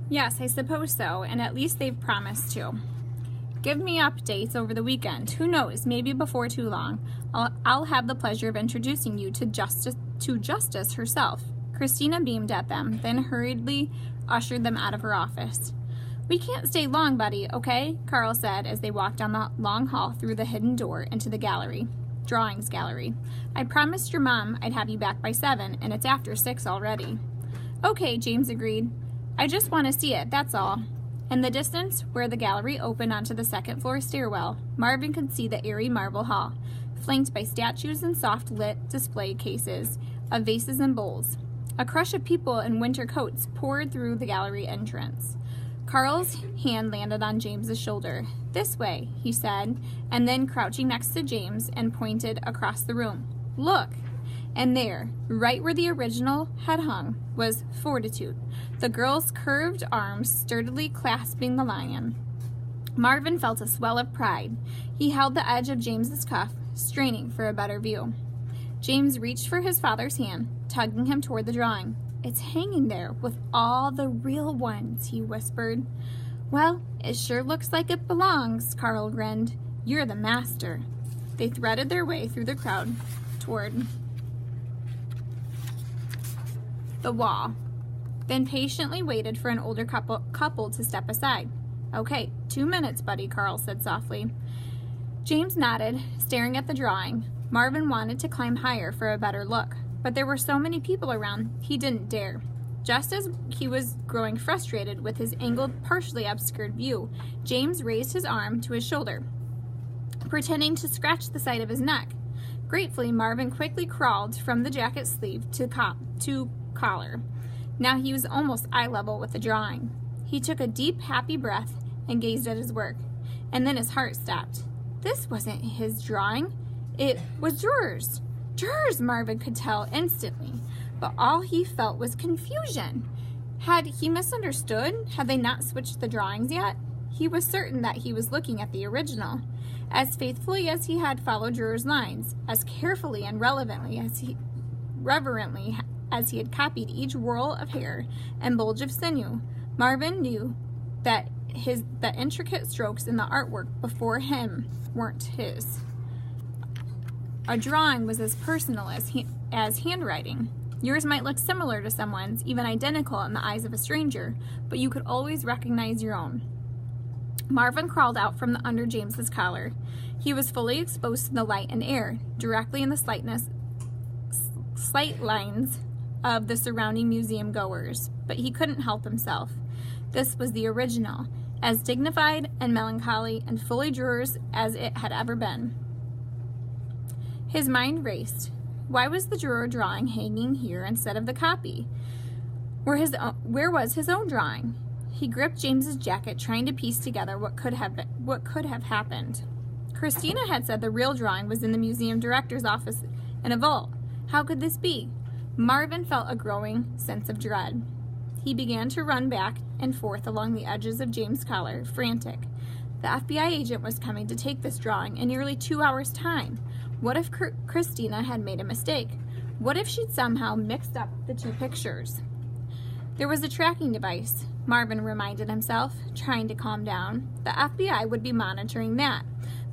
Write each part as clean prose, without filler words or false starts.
Yes, I suppose so, and at least they've promised to. Give me updates over the weekend. Who knows, maybe before too long, I'll have the pleasure of introducing you to Justice herself. Christina beamed at them, then hurriedly ushered them out of her office. We can't stay long, buddy, okay? Carl said as they walked down the long hall through the hidden door into the drawings gallery. I promised your mom I'd have you back by 7, and it's after 6 already. Okay, James agreed. I just want to see it, that's all. In the distance, where the gallery opened onto the second-floor stairwell, Marvin could see the airy marble hall, flanked by statues and soft-lit display cases of vases and bowls. A crush of people in winter coats poured through the gallery entrance. Carl's hand landed on James's shoulder. This way, he said, and then crouching next to James and pointed across the room. Look! And there, right where the original had hung, was Fortitude, the girl's curved arms sturdily clasping the lion. Marvin felt a swell of pride. He held the edge of James's cuff, straining for a better view. James reached for his father's hand, tugging him toward the drawing. It's hanging there with all the real ones, he whispered. Well, it sure looks like it belongs, Carl grinned. You're the master. They threaded their way through the crowd toward the wall, then patiently waited for an older couple to step aside. Okay, 2 minutes, buddy, Carl said softly. James nodded, staring at the drawing. Marvin wanted to climb higher for a better look, but there were so many people around, he didn't dare. Just as he was growing frustrated with his angled, partially obscured view, James raised his arm to his shoulder, pretending to scratch the side of his neck. Gratefully, Marvin quickly crawled from the jacket sleeve to collar. Now he was almost eye level with the drawing. He took a deep, happy breath and gazed at his work, and then his heart stopped. This wasn't his drawing. It was Juror's. Juror's, Marvin could tell instantly, but all he felt was confusion. Had he misunderstood? Had they not switched the drawings yet? He was certain that he was looking at the original. As faithfully as he had followed Juror's lines, as carefully and reverently as he had copied each whirl of hair and bulge of sinew, Marvin knew that the intricate strokes in the artwork before him weren't his. A drawing was as personal as handwriting. Yours might look similar to someone's, even identical in the eyes of a stranger, but you could always recognize your own. Marvin crawled out from under James's collar. He was fully exposed to the light and air, directly in the slight lines of the surrounding museum goers, but he couldn't help himself. This was the original, as dignified and melancholy and fully Juror's as it had ever been. His mind raced. Why was the Juror drawing hanging here instead of the copy? Where was his own drawing? He gripped James's jacket, trying to piece together what could have happened. Christina had said the real drawing was in the museum director's office in a vault. How could this be? Marvin felt a growing sense of dread. He began to run back and forth along the edges of James' collar, frantic. The FBI agent was coming to take this drawing in nearly 2 hours' time. What if Christina had made a mistake? What if she'd somehow mixed up the two pictures? There was a tracking device, Marvin reminded himself, trying to calm down. The FBI would be monitoring that.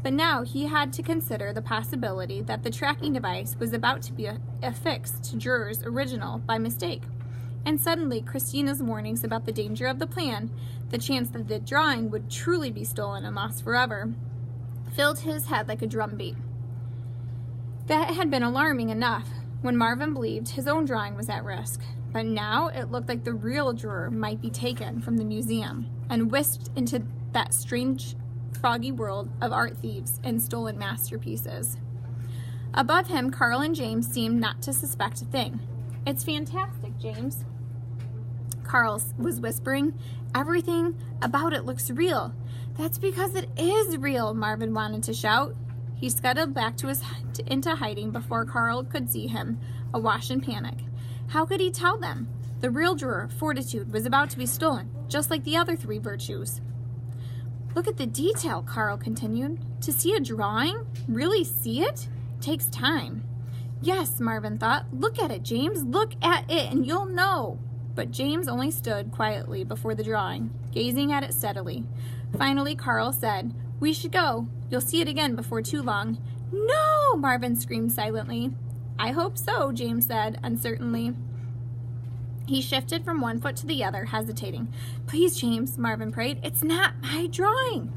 But now he had to consider the possibility that the tracking device was about to be affixed to Juror's original by mistake. And suddenly, Christina's warnings about the danger of the plan, the chance that the drawing would truly be stolen and lost forever, filled his head like a drumbeat. That had been alarming enough when Marvin believed his own drawing was at risk. But now it looked like the real Juror might be taken from the museum and whisked into that strange, foggy world of art thieves and stolen masterpieces. Above him, Carl and James seemed not to suspect a thing. It's fantastic, James, Carl was whispering. Everything about it looks real. That's because it is real, Marvin wanted to shout. He scuttled back into hiding before Carl could see him, awash in panic. How could he tell them? The real Juror, Fortitude, was about to be stolen, just like the other 3 virtues. Look at the detail, Carl continued. To see a drawing, really see it, takes time. Yes, Marvin thought. Look at it, James. Look at it, and you'll know. But James only stood quietly before the drawing, gazing at it steadily. Finally, Carl said, "We should go. You'll see it again before too long." "No!" Marvin screamed silently. "I hope so," James said uncertainly. He shifted from one foot to the other, hesitating. "Please, James," Marvin prayed. "It's not my drawing."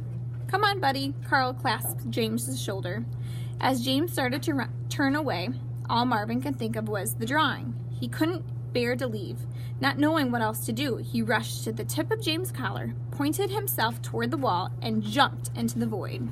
"Come on, buddy." Carl clasped James's shoulder. As James started to turn away, all Marvin could think of was the drawing. He couldn't bear to leave. Not knowing what else to do, he rushed to the tip of James' collar, pointed himself toward the wall, and jumped into the void.